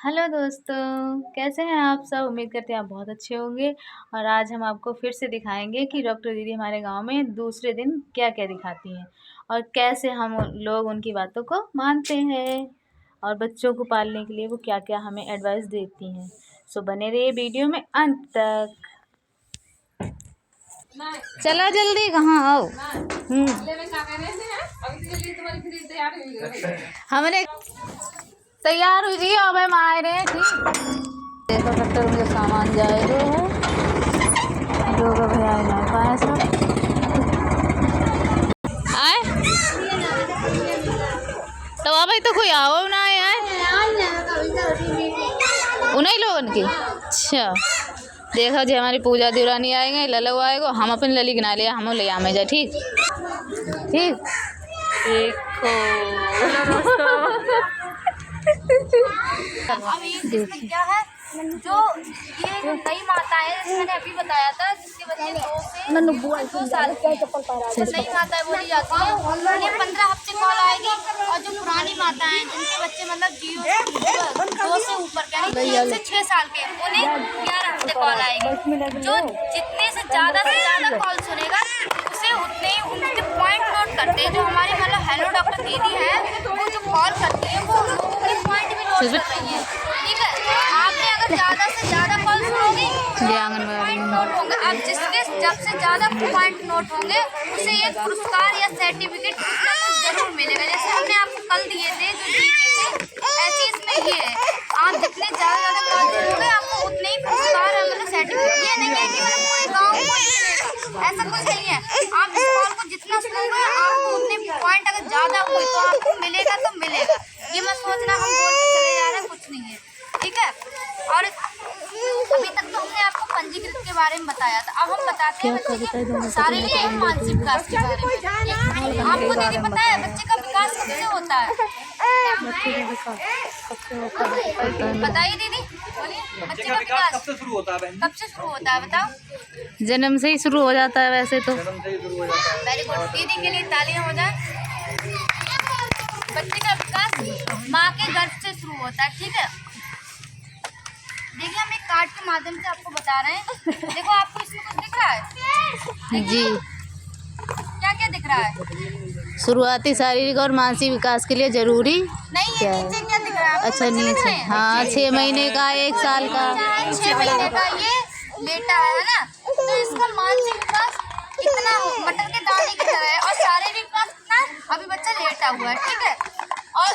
Hello दोस्तों, कैसे हैं आप सब। उम्मीद करते हैं आप बहुत अच्छे होंगे। और आज हम आपको फिर से दिखाएंगे कि डॉक्टर दीदी हमारे गांव में दूसरे दिन क्या क्या दिखाती हैं और कैसे हम लोग उनकी बातों को मानते हैं और बच्चों को पालने के लिए वो क्या क्या हमें एडवाइस देती हैं। सो बने रहिए वीडियो में अंत तक। चला जल्दी, कहाँ आओ। हमने तैयार हुई जी, अब हम आए रहे हैं। ठीक, देखो डॉक्टर मुझे सामान जाए है जो भैया ना पाए सब आए तो अब तो कोई आओ ना आए उन्हीं लोगन की। अच्छा देखो जी, हमारी पूजा दीवानी आएंगे, ललो आएगो, हम अपने लली गिना लिया, हम ले आमे जाए। ठीक ठीक देखो क्या है जो ये नई माता है, मैंने अभी बताया था, जिसके बच्चे 2 साल की नई माता बोली जाती है। उन्हें 15 हफ्ते कॉल आएगी और जो पुरानी माता है जिनके बच्चे मतलब 2 से ऊपर के 3 से 6 साल के, उन्हें 11 हफ्ते कॉल आएगी। जो जितने से ज़्यादा कॉल सुनेगा उसे उतने ही उनके पॉइंट नोट करते हैं। जो हमारी मतलब हेलो डॉक्टर दीदी है, वो जो कॉल करती है वो लोगों के पॉइंट भी नोट कर रही है। ठीक है, आपने अगर ज़्यादा से ज़्यादा कॉल सुनोगे पॉइंट नोट होंगे। आप जिसके जब से ज़्यादा पॉइंट नोट होंगे उसे एक पुरस्कार या सर्टिफिकेट जरूर मिलेगा। जैसे हमने आपको कल दिए थे जो जीते थे, ऐसे इसमें ये है, आप जितने ज़्यादा कॉल सुनोगे आपको उतने ही पुरस्कार मतलब सर्टिफिकेट। ये नहीं है कि मतलब पूरे गाँव को ही मिलेगा, ऐसा कुछ नहीं है। आप इस कॉल को जितना सुनोगे आपको उतने पॉइंट अगर ज़्यादा हुए तो आपको मिलेगा तो मिलेगा। ये मत सोचना हम बोल के चले जा रहे हैं, कुछ नहीं है। ठीक है, और अभी तक तो हमने आपको पंजीकृत के बारे में बताया था। अब हम बताते हैं बच्चे के शारीरिक और मानसिक विकास के बारे में। आपको दीदी पता है बच्चे का विकास कब से होता है? बताइए दीदी, बोलिए। बच्चे का विकास कब से शुरू होता है? कब से शुरू होता है बताओ? जन्म से ही शुरू हो जाता है वैसे तो। वेरी गुड, दीदी के लिए तालियां हो जाए। बच्चे का विकास माँ के गर्भ से शुरू होता है। ठीक है, देखिए हम एक कार्ड के माध्यम से आपको बता रहे हैं। देखो आपको इसमें कुछ दिख रहा है जी, क्या क्या दिख रहा है? शुरुआती शारीरिक और मानसिक विकास के लिए जरूरी नहीं है, नीचे क्या दिख रहा है? अच्छा नीचे, हाँ 6 महीने का, 1 साल का, 6 महीने का ये बेटा है ना, तो इसका मानसिक विकास कितना मटर के दाने की तरह है और शारीरिक विकास कितना, अभी बच्चा लेटा हुआ है। ठीक है, और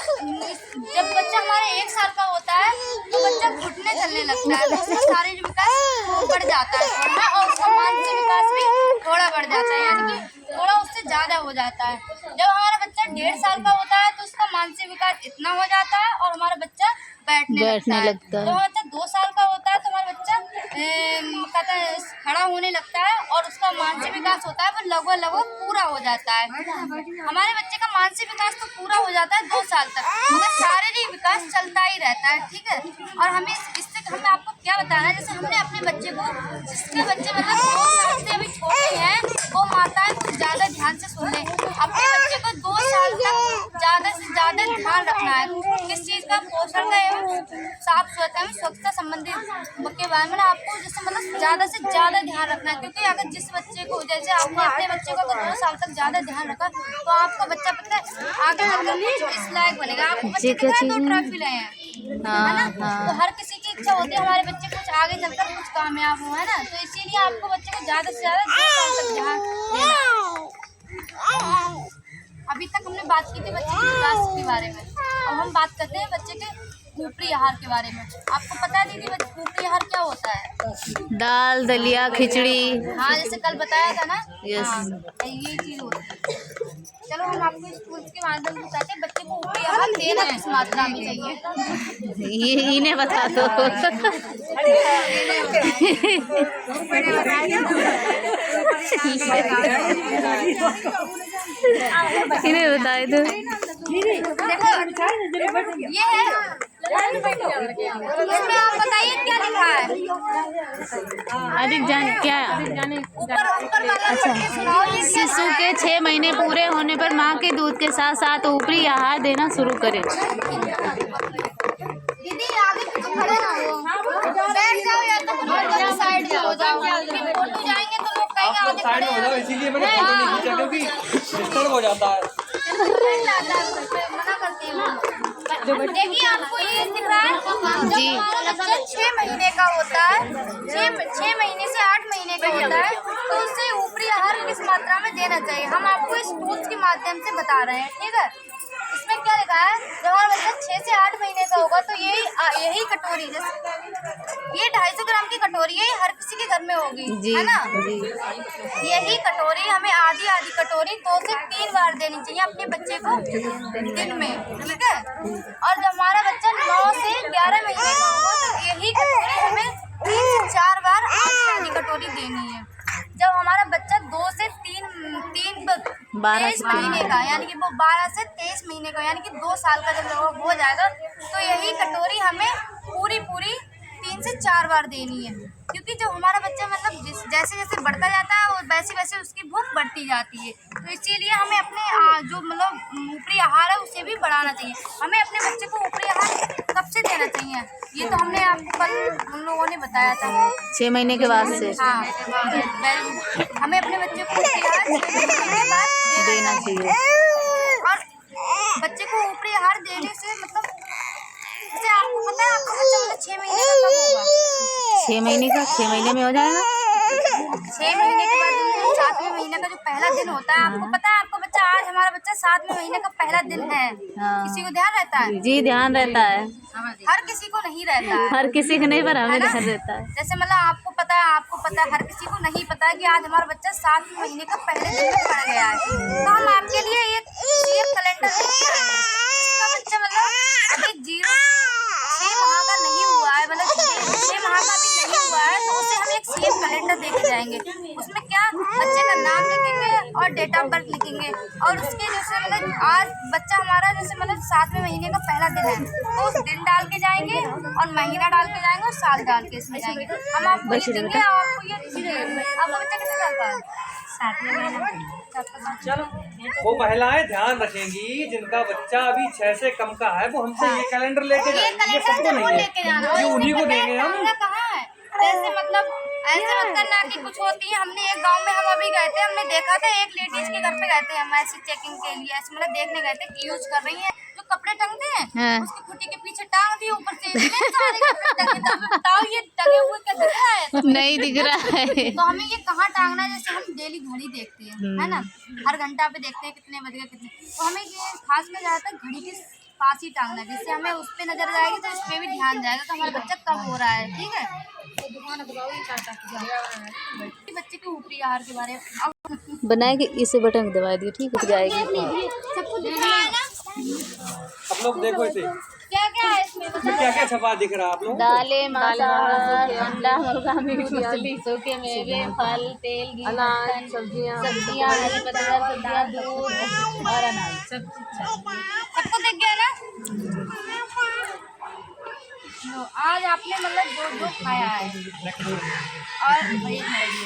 जब बच्चा हमारे 1 साल का होता है तो बच्चा घुटने चलने लगता है, तो उसका शारीरिक विकास बढ़ जाता है थोड़ा, और उसका मानसिक विकास भी थोड़ा बढ़ जाता है, यानी कि थोड़ा उससे ज़्यादा हो जाता है। जब हमारा बच्चा 1.5 साल का होता है तो उसका मानसिक विकास इतना हो जाता है और हमारा बच्चा बैठने लगता है। जब हमारा बच्चा 2 साल का होता है तो हमारा बच्चा कहता है खड़ा होने लगता है और उसका मानसिक विकास होता है वो लगभग पूरा हो जाता है। हमारे बच्चे का मानसिक विकास तो पूरा हो जाता है 2 साल तक, मगर शारीरिक विकास चलता ही रहता है। ठीक है, और हमें इससे हमें आपको क्या बताना है, जैसे हमने अपने बच्चे को, जिसके बच्चे मतलब 2 साल से अभी छोटे हैं, वो माताएं कुछ ज़्यादा ध्यान से सुन लें। अपने बच्चे को 2 साल तक ज़्यादा से ज़्यादा ध्यान रखना है। किस चीज़ का? पोषण का एवं साफ सुथरा में स्वच्छता संबंधित के बारे में आपको जैसे मतलब ज़्यादा से ज़्यादा ध्यान रखना है। क्योंकि अगर जिस बच्चे को, जैसे आपने अपने बच्चे को अगर 2 साल तक ज़्यादा ध्यान रखा तो आपका बच्चा पता है आगे चलकर कुछ इस लायक बनेगा। आपको बच्चे के साथ 2 ट्रॉफी लाए हैं, है ना, तो हर किसी की इच्छा होती है हमारे बच्चे कुछ आगे चलकर कुछ कामयाब हो, है ना, तो इसीलिए आपको बच्चे को ज़्यादा से ज़्यादा 2 साल तक ध्यान देना। अभी तक हमने बात की थी बच्चे के विकास के बारे में, अब हम बात करते हैं बच्चे के ऊपरी आहार के बारे में। आपको पता है दीदी ऊपरी आहार क्या होता है? दाल, दलिया, खिचड़ी। हाँ, जैसे कल बताया था ना। यस, हाँ, ये चीज़ होती है। चलो हम आपको स्कूल के माध्यम से बताते हैं बच्चे को ऊपरी आहार देना किस मात्रा में चाहिए। ये इन्हें बता दो। इन्हें बताए दो। देखो ये है, इसमें आप बताइए क्या लिखा है? अधिक जान क्या? ऊपर वाला अच्छा, पढ़ के सुनाओ। ये शिशु के 6 महीने पूरे होने पर माँ के दूध के साथ साथ ऊपरी आहार देना शुरू करें। दीदी आगे साइड में हो जाओ, इसीलिए मैंने फोटो नहीं खींचा क्योंकि डिस्टर्ब हो जाता है। मना करती हूँ। देखिए आपको ये दिख रहा है, जब हमारा बच्चा 6 महीने का होता है, 6 महीने से 8 महीने का होता है, तो उसे ऊपरी आहार किस मात्रा में देना चाहिए हम आपको इस टूल्स के माध्यम से बता रहे हैं। ठीक है, इसमें क्या लिखा है, जब हमारा बच्चा 6 से 8 महीने का होगा तो यही कटोरी, जैसे ये 250 ग्राम की कटोरी है, हर किसी के घर में होगी, है ना। यही कटोरी हमें आधी कटोरी 2 से 3 बार देनी चाहिए अपने बच्चे को दिन में। ठीक है, और जब हमारा बच्चा 9 से 11 महीने का होगा तो यही कटोरी हमें 3 से 4 बार आधी कटोरी देनी है। जब हमारा बच्चा 2 से 23 महीने का, यानी कि वो 12 से 23 महीने का, यानी कि 2 साल का जब हो जाएगा तो यही कटोरी हमें पूरी 3 से 4 बार देनी है। क्योंकि जब हमारा बच्चा मतलब जैसे जैसे बढ़ता जाता है और वैसे वैसे उसकी भूख बढ़ती जाती है, तो इसीलिए हमें अपने जो मतलब ऊपरी आहार है उसे भी बढ़ाना चाहिए। हमें अपने बच्चे को ऊपरी आहार कब से देना चाहिए, ये तो हमने आपको कल उन लोगों ने बताया था 6 महीने के बाद से। हाँ, हमें अपने बच्चे को ऊपरी आहार 6 महीने के बाद देना चाहिए। और बच्चे को ऊपरी आहार देने से मतलब जैसे आपको पता है आपका बच्चा मतलब 6 महीने का कब होगा, 6 महीने का 6 महीने में हो जाएगा। 6 महीने के बाद 7वें महीने का जो पहला दिन होता है, आपको पता है आपका बच्चा, आज हमारा बच्चा 7वें महीने का पहला दिन है। किसी को ध्यान रहता है? जी ध्यान रहता है, हर किसी को नहीं रहता है, हर किसी को नहीं, पर हमें ध्यान रहता है। जैसे मतलब आपको पता है हर किसी को नहीं पता है कि आज हमारा बच्चा 7वें महीने का पहले दिन में पड़ गया है। तो हम आपके लिए एक CF कैलेंडर लेके आए हैं, जिसका बच्चा मतलब अभी 0 से 6 माह का नहीं हुआ है, मतलब 6 माह का भी नहीं हुआ है, तो उसे हम एक CF कैलेंडर देके जाएंगे। उसमें क्या बच्चे का नाम लिखेंगे और डेट ऑफ बर्थ लिखेंगे, और उसके जैसे मतलब आज बच्चा हमारा जैसे मतलब 7वें महीने का पहला दिन है, तो उस दिन डाल के जाएंगे और महीना डाल के जाएंगे और साल डाल के इसमें जाएंगे। हम आपको ये देंगे, आपको आपका बच्चा कितने साल का है? 7वें महीने। चलो, वो महिलाएं ध्यान रखेंगी जिनका बच्चा अभी 6 से कम का है, वो हमसे ये कैलेंडर लेके जाएंगे, ये सबको नहीं है, ये उन्हीं को देंगे हम। कहाँ है ऐसे मतलब ऐसे मत करना कि कुछ होती है। हमने एक गांव में हम अभी गए थे, हमने देखा था एक लेडीज के घर पे गए थे हम ऐसे चेकिंग के लिए, ऐसे मतलब देखने गए थे कि यूज कर रही है जो कपड़े टंगते हैं, उसकी खुटी के पीछे टांग दिए, ऊपर से इतने सारे कपड़े टंगे। तो हमें बताओ ये टंगे हुए क्या दिख रहा है? नहीं दिख रहा है। तो हमें ये कहाँ टांगना है, जैसे हम डेली घड़ी देखते हैं, है ना, हर घंटा पे देखते हैं कितने बज गए कितने, तो हमें ये खास में ज्यादातर घड़ी के पास ही टांगना है, जिससे हमें उस पर नजर जाएगी तो इस पे भी ध्यान जाएगा कि हमारा बच्चा कब हो रहा है। ठीक है, बच्चे के ऊपरी आहार के बारे में बनाएगी, इसे बटन दबा दिए, ठीक हो जाएगी। सबको दिख रहा है ना, आप लोग देखो इसे, क्या क्या है इसमें क्या क्या छपा दिख रहा है आप लोग? दालें, मांसाहार, अंडा, मुर्गा, मीट, मछली, सूखे मेवे, फल, तेल, घी, मक्खन, सब्जियां, हरी पत्तेदार सब्जियां, दूध और अनाज। सबको दिख गया ना। लो, आज आपने मतलब जो खाया है, और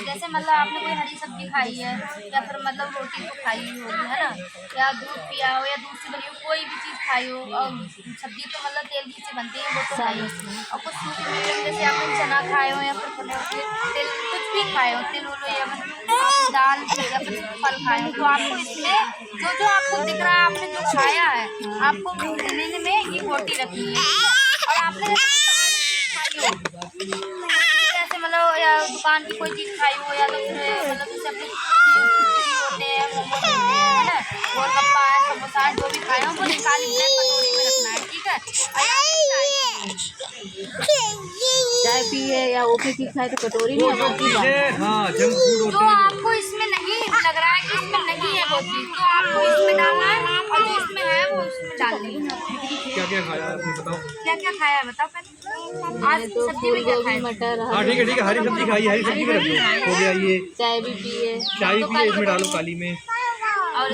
जैसे मतलब आपने कोई हरी सब्जी खाई है या फिर मतलब रोटी तो खाई होगी, है ना, या दूध पिया हो या दूध से बनी हो कोई भी चीज़ खाई हो, और सब्जी तो मतलब तेल घी से बनती है वो तो खाई हो, और कुछ सूखे मेवे जैसे आपने चना खाए हो या फिर तेल कुछ भी खाए हो, तिल हो या फिर दाल या फिर फल खाए हो, तो आपको इसमें जो आपको दिख रहा है आपने जो खाया है आपको लेने में ये बोटी रखनी है। और आपने जैसे मतलब या दुकान की कोई चीज़ खाई हो या तो मतलब जैसे अपने होते हैं, मोमोज होते हैं, है ना, गोलगप्पा है, समोसा है, जो भी खाए हो वो निकाल ब्लैक कटोरी में रखना है। ठीक है, चाय पी है या ओपी पी खाए तो कटोरी में, हाँ, जंक फूड जो आपको इसमें नहीं लग रहा है कि इसमें नहीं है वो चीज़, तो आपको इसमें डालना है, और जो इसमें है वो उसमें डालनी है। क्या क्या खाया आपने बताओ? क्या क्या खाया है बताओ पहले। आज तो सब्जी में क्या फूलगोभी, खाया? मटर, हाँ ठीक है, हरी सब्जी खाई, हरी सब्जी में रखो, हो गया ये। चाय भी पिए, चाय भी पिए, इसमें डालो काली में, और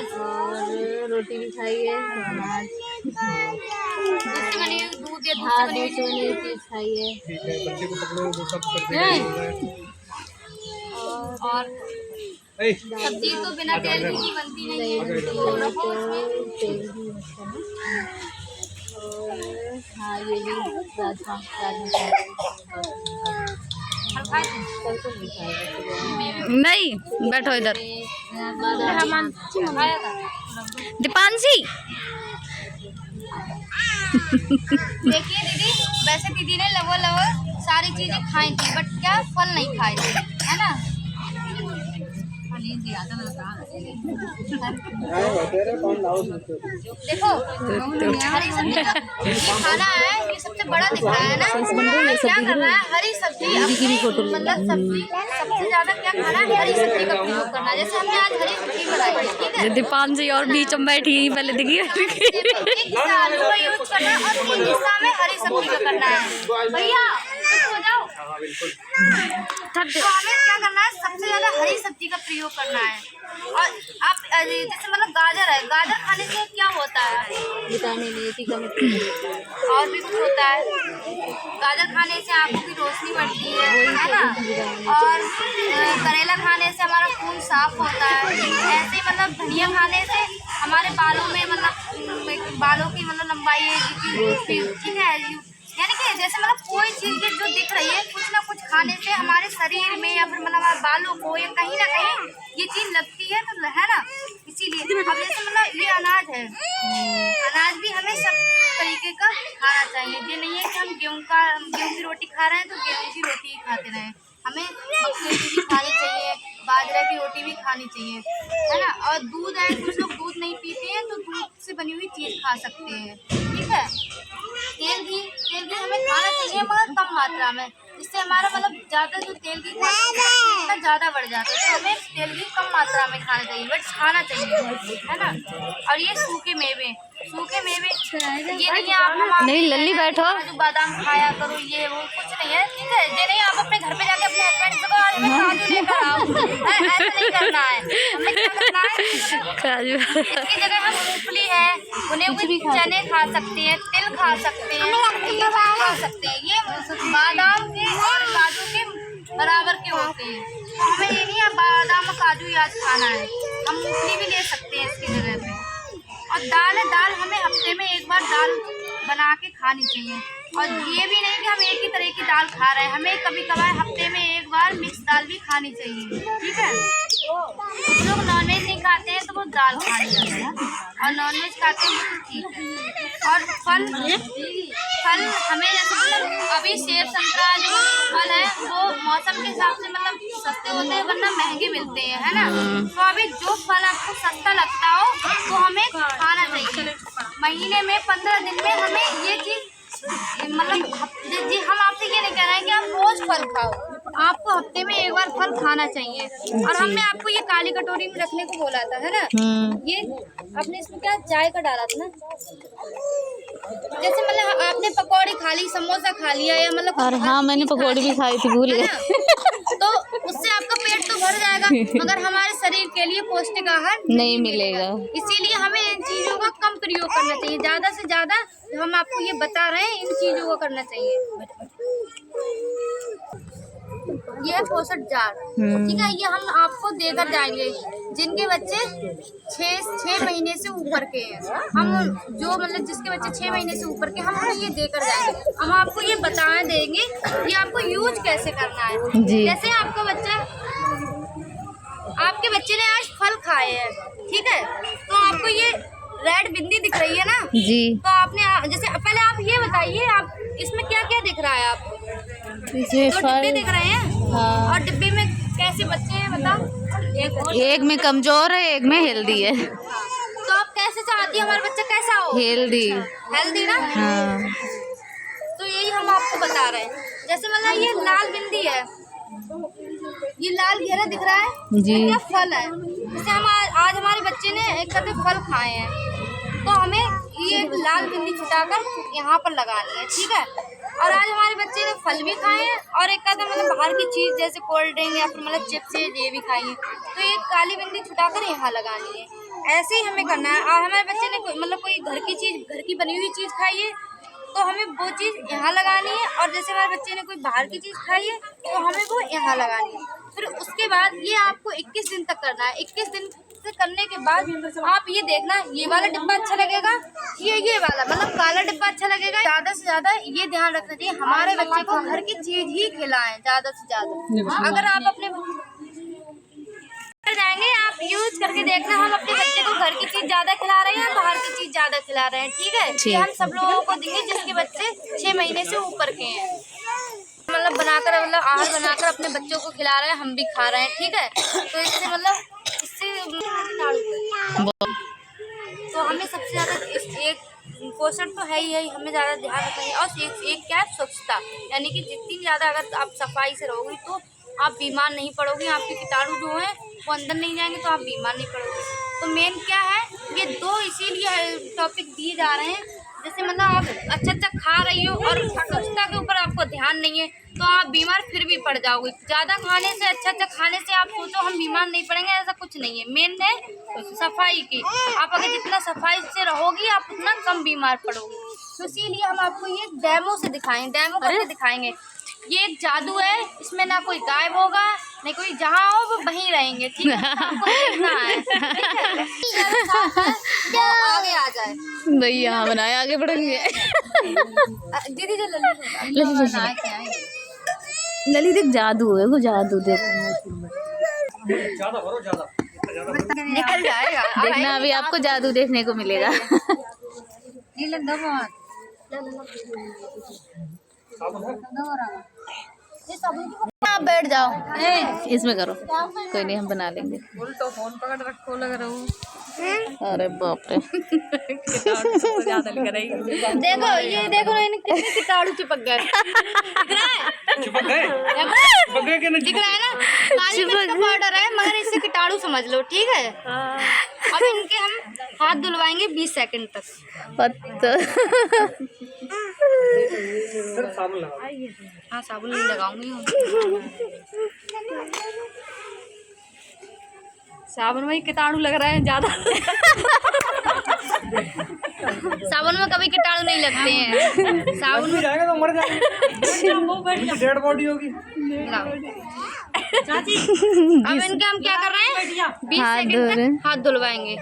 रोटी भी खाई है, अनाज, दूध से बनी हुई दूध या दूध हाँ, से बनी दूध से बनी हुई चीज़ खाई है। ठीक है, बच्चे को पकड़ो वो सब कर देगा। और सब्जी तो बिना तेल की ही बनती नहीं है, तो रखो इसमें। तेल भी है ना, और हाँ ये भी राजमा खाए थे? नहीं, बैठो इधर। खाया था। दीपांशी देखिए दीदी, वैसे दीदी ने लगभग सारी चीजें खाई थी, बट क्या फल नहीं खाए थे, है ना? देखो हरी सब्जी का ये खाना है, ये सबसे बड़ा दिख रहा है ना। क्या करना है, हरी सब्जी मतलब सब्जी सबसे ज्यादा क्या खाना है, हरी सब्जी का प्रयोग करना है। जैसे हमने आज हरी सब्जी बनाई है, ठीक है? दीपांशी और बीच में बैठी यहीं पहले दिखी। एक हिस्सा आलू का यूज करना है और 3 हिस्सा में हरी सब्जी का करना है। भैया हो जाओ। तो हमें क्या करना है, सबसे ज्यादा हरी सब्जी का प्रयोग करना है। और आप जैसे मतलब गाजर है, गाजर खाने से क्या होता है, विटामिन ए की कमी और भी कुछ होता है। गाजर खाने से आंखों की रोशनी बढ़ती है ना। और करेला खाने से हमारा खून साफ होता है। ऐसे ही मतलब धनिया खाने से हमारे बालों में मतलब बालों की मतलब लंबाई ठीक है। यानी कि जैसे मतलब कोई चीज जो दिख रही है, कुछ ना कुछ खाने से हमारे शरीर में या फिर मतलब हमारे बालों को या कहीं ना कहीं ये चीज लगती है, तो है ना। इसीलिए अब जैसे मतलब ये अनाज है, अनाज भी हमें सब तरीके का खाना चाहिए। ये नहीं है कि हम गेहूं की रोटी खा रहे हैं तो गेहूं की रोटी ही खाते रहें। हमें मक्के की भी खानी चाहिए, बाजरा की रोटी भी खानी चाहिए, है ना। और दूध है, कुछ लोग दूध नहीं पीते हैं तो दूध से बनी हुई चीज खा सकते हैं, ठीक है। तेल भी हमें खाना चाहिए मगर कम मात्रा में, इससे हमारा मतलब ज़्यादा जो तेल की इतना ज़्यादा बढ़ जाता है। तो हमें तेल भी कम मात्रा में खाना चाहिए, बट खाना चाहिए, है ना। और ये सूखे मेवे ये नहीं है आप नहीं लल्ली बैठो। जो बादाम खाया करो, ये वो कुछ नहीं है, ठीक है। ये नहीं आप अपने घर पे जाके अपने हस्बैंड से कहो आज मैं काजू लेकर आओ, ऐसा नहीं करना है। हमें क्या करना है, इसकी जगह हम मूंगफली है, उन्हें भी चने खा सकते हैं, तिल खा सकते हैं, खा सकते हैं। ये बादाम के और काजू के बराबर के होते हैं। तो हमें ये नहीं है बादाम और काजू आज खाना है, हम मूंगफली भी ले सकते हैं इसकी जगह पे। और दाल हमें हफ्ते में एक बार दाल बना के खानी चाहिए। और ये भी नहीं कि हम एक ही तरह की दाल खा रहे हैं, हमें कभी कभार हफ्ते में एक बार मिक्स दाल भी खानी चाहिए, ठीक है। कुछ लोग नॉनवेज नहीं खाते हैं तो वो दाल खा नहीं जाते हैं, और नॉनवेज खाते हैं तो ठीक है। और फल हमें जैसे मतलब अभी सेब संतरा जो फल है वो मौसम के हिसाब से मतलब सस्ते होते हैं, वरना महंगे मिलते हैं, है ना। तो अभी जो फल आपको सस्ता लगता हो तो हमें खाना चाहिए। महीने में 15 दिन में हमें ये चीज मतलब जी हम आपसे ये नहीं कह रहे हैं कि आप रोज फल खाओ, आपको हफ्ते में एक बार फल खाना चाहिए। और हमने आपको ये काली कटोरी में रखने को बोला था, है ना। ये आपने इसमें क्या चाय का डाला था ना, जैसे मतलब आपने पकौड़ी खा ली, समोसा खा लिया या मतलब और हाँ मैंने पकौड़ी भी खाई थी, भूल गए। तो उससे आपका पेट तो भर जाएगा मगर हमारे शरीर के लिए पौष्टिक आहार नहीं मिलेगा। इसीलिए हमें इन चीजों का कम प्रयोग करना चाहिए, ज्यादा से ज्यादा हम आपको ये बता रहे हैं इन चीजों को करना चाहिए। ये है पोषण जार, ठीक है। ये हम आपको देकर जाएंगे जिनके बच्चे 6 महीने से ऊपर के हैं। हम जो मतलब जिसके बच्चे 6 महीने से ऊपर के, हम उन्हें ये देकर जाएंगे। हम आपको ये बता देंगे कि आपको यूज कैसे करना है। जैसे आपके बच्चे ने आज फल खाए हैं, ठीक है, तो आपको ये रेड बिंदी दिख रही है ना जी। तो आपने जैसे पहले आप ये बताइए, आप इसमें क्या क्या दिख रहा है आपको? 2 डिब्बे दिख रहे हैं। हाँ। और डिब्बे में कैसे बच्चे हैं बताओ? एक में कमजोर है, एक में हेल्दी है। तो आप कैसे चाहती है हमारा बच्चा कैसा हो? हेल्दी ना। हाँ। तो यही हम आपको बता रहे हैं। जैसे मतलब ये लाल बिंदी है, ये लाल घेरा दिख रहा है जी। क्या फल है। जैसे हम आज हमारे बच्चे ने एक तरह फल खाए हैं तो हमें ये लाल बिंदी छुटाकर यहाँ पर लगानी है, ठीक है। और आज हमारे बच्चे ने फल भी खाए हैं और एक आधा मतलब बाहर की चीज़ जैसे कोल्ड ड्रिंक या फिर मतलब चिप्स ये भी खाई है, तो ये काली बिंदी छुटाकर यहाँ लगानी है। ऐसे ही हमें करना है। और हमारे बच्चे ने मतलब कोई घर की बनी हुई चीज़ खाई है तो हमें वो चीज़ यहाँ लगानी है। और जैसे हमारे बच्चे ने कोई बाहर की चीज़ खाई है तो हमें वो यहाँ लगानी है। फिर उसके बाद ये आपको 21 दिन तक करना है। 21 दिन से करने के बाद आप ये देखना, ये वाला डिब्बा अच्छा लगेगा, ये वाला मतलब काला डिब्बा अच्छा लगेगा। ज्यादा से ज्यादा ये ध्यान रखना चाहिए, हमारे बच्चे को घर की चीज ही खिलाएं ज्यादा से ज्यादा। अगर आप अपने जाएंगे, आप यूज करके देखना, हम अपने बच्चे को घर की चीज ज्यादा खिला रहे हैं, बाहर की चीज ज्यादा खिला रहे हैं, ठीक है। ये हम सब लोगों को देंगे जिसके बच्चे 6 महीने से ऊपर के हैं, मतलब बनाकर मतलब आहार बनाकर अपने बच्चों को खिला रहे हैं, हम भी खा रहे हैं, ठीक है। तो इससे मतलब तो हमें सबसे ज्यादा एक पोषण तो है ही, हमें ज्यादा ध्यान रखना है। और एक क्या है, स्वच्छता, यानी कि जितनी ज्यादा अगर आप सफाई से रहोगी तो आप बीमार नहीं पड़ोगी, आपके कीटाणु जो हैं वो अंदर नहीं जाएंगे तो आप बीमार नहीं पड़ोगे। तो मेन क्या है, ये 2 इसीलिए टॉपिक दिए जा रहे हैं, जैसे मतलब आप अच्छा खा रही हो और स्वच्छता के ऊपर आपको ध्यान नहीं है तो आप बीमार फिर भी पड़ जाओगे। ज़्यादा खाने से, अच्छा खाने से आप सोचो हम बीमार नहीं पड़ेंगे, ऐसा कुछ नहीं है। मेन है सफाई की, आप अगर जितना सफाई से रहोगी आप उतना कम बीमार पड़ोगे। तो इसीलिए हम आपको ये डेमो से दिखाएंगे, डेमो करके दिखाएंगे। ये एक जादू है, इसमें ना कोई गायब होगा, नहीं कोई जहाँ हो वो वहीं रहेंगे, ठीक है। आपको देखना है, तो आगे आ जाए भाई, यहाँ बनाए आगे बढ़ेंगे। दीदी जो लली देख, जादू है वो, जादू देख, ज्यादा भरो, ज्यादा निकल जाएगा। देखना अभी आपको जादू देखने को मिलेगा। आप बैठ जाओ, इसमें करो, कोई नहीं हम बना लेंगे। उल्टो फोन पकड़ रखो लग रहा हूँ। अरे बाप रे। देखो ये देखो इन्हें कितने कीटाणु चिपक गए, चिपक गए कि नहीं? दिख रहा है ना, काली मिर्च का पाउडर है मगर इससे कीटाणु समझ लो, ठीक है। अब इनके हम हाथ धुलवाएंगे 20 सेकंड तक। सिर्फ साबुन लगाओ। हाँ साबुन नहीं लगाऊंगी, साबुन में कीटाणु लग रहे हैं ज्यादा। साबुन में कभी कीटाणु नहीं लगते हैं, साबुन में जाएगा तो मर जाएगा, डेड बॉडी होगी। अब इनके हम क्या कर रहे हैं, 20 सेकंड तक हाथ धुलवाएंगे।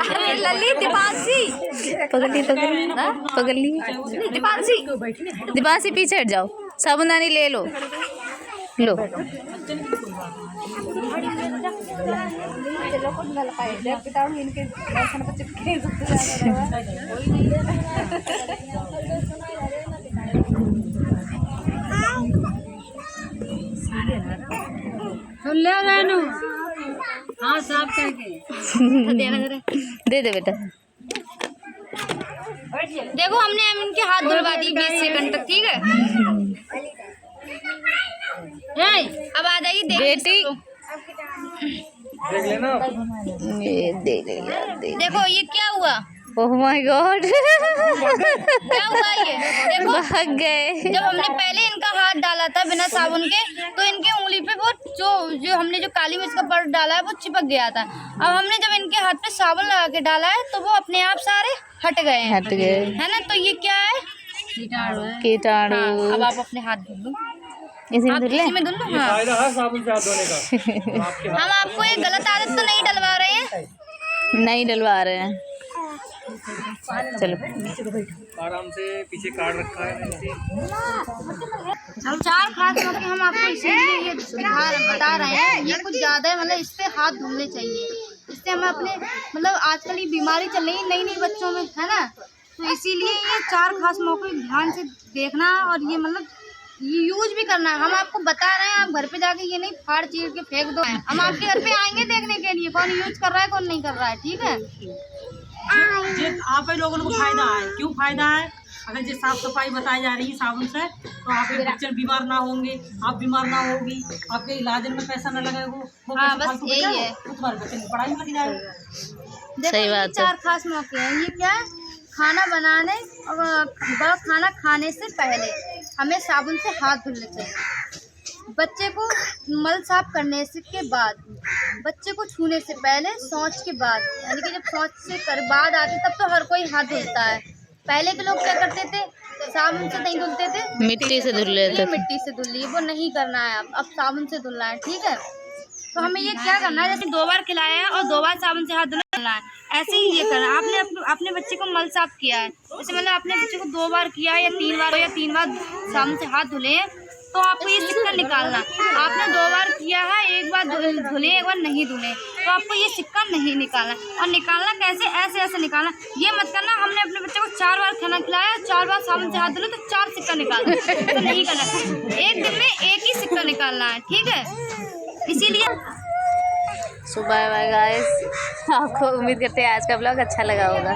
अरे लली दीपांशी पकड़ ली दीपांशी, पीछे हट जाओ, साबुनदानी ले लो। हाँ साफ करके दे दे बेटा। देखो हमने इनके हाथ धुलवा दी 20 सेकंड तक, ठीक है। अब आ जाइए बेटी, देख लेना, देखो ये क्या हुआ। ओह माय गॉड, क्या हुआ ये देखो, भाग गए। जब हमने पहले इनका हाथ डाला था बिना साबुन के तो इनके उंगली पे वो जो हमने जो काली मिर्च का पाउडर डाला है वो चिपक गया था। अब हमने जब इनके हाथ पे साबुन लगा के डाला है तो वो अपने आप सारे हट गए है ना। तो ये क्या है, कीटाणु। हाँ, अब आप अपने हाथ धुल लो, इसी आप इसी में धुल लो। हाँ फायदा है साबुन से हाथ धोने का। हम आपको ये गलत आदत तो नहीं डलवा रहे हैं, नहीं डलवा रहे हैं। चलो आराम से पीछे कार्ड रखा है। 4 खास मौके हम आपको इसीलिए ये बता रहे हैं, ये कुछ ज़्यादा है, मतलब इस पे हाथ धुलने चाहिए। इससे हमें अपने मतलब आजकल ये बीमारी चल रही है नई बच्चों में, है ना। तो इसीलिए ये 4 खास मौके ध्यान से देखना और ये मतलब ये यूज भी करना है। हम आपको बता रहे हैं, आप घर पे जाके ये नहीं फाड़ चीर के फेंक दो। हम आपके घर पे आएंगे देखने के लिए कौन यूज कर रहा है कौन नहीं कर रहा है, ठीक है। आप ही लोगों को फायदा है, क्यों फायदा है? अगर जो साफ सफाई बताई जा रही है साबुन से तो आपके बच्चे बीमार ना होंगे, आप बीमार ना होगी, आपके इलाज में पैसा न लगेगा। हाँ बस यही है, तुम्हारे बच्चे की पढ़ाई में लग जाएगा। सही बात है। 4 खास मौके हैं। ये क्या है, खाना बनाने और खाना खाने से पहले हमें साबुन से हाथ धुलने चाहिए। बच्चे को मल साफ करने के बाद, बच्चे को छूने से पहले, शौच के बाद, यानी कि जब शौच से बाद आते तब तो हर कोई हाथ धुलता है। पहले के लोग क्या करते थे, साबुन से नहीं धुलते थे, मिट्टी से धुल लेते ये थे। मिट्टी से धुल ली, वो नहीं करना है, अब साबुन से धुलना है, ठीक है। तो हमें ये क्या करना है, जैसे 2 बार खिलाया है और 2 बार साबुन से हाथ धुलना है, ऐसे ही ये करना है। आपने अपने बच्चे को मल साफ किया है, जैसे मतलब अपने बच्चे को 2 बार किया है या 3 बार साबुन से हाथ धुले हैं, तो आपको ये सिक्का निकालना। आपने 2 बार किया है, 1 बार धुले, 1 बार नहीं धुले, तो आपको ये सिक्का नहीं निकालना। और निकालना कैसे, ऐसे निकालना। ये मत करना हमने अपने बच्चे को 4 बार खाना खिलाया, 4 बार साबुन से हाथ धुले तो 4 सिक्का निकालना, तो नहीं करना। एक दिन में 1 ही सिक्का निकालना है, ठीक है। इसीलिए सो बाय बाय गाइस, आपको उम्मीद करते हैं आज का ब्लॉग अच्छा लगा होगा।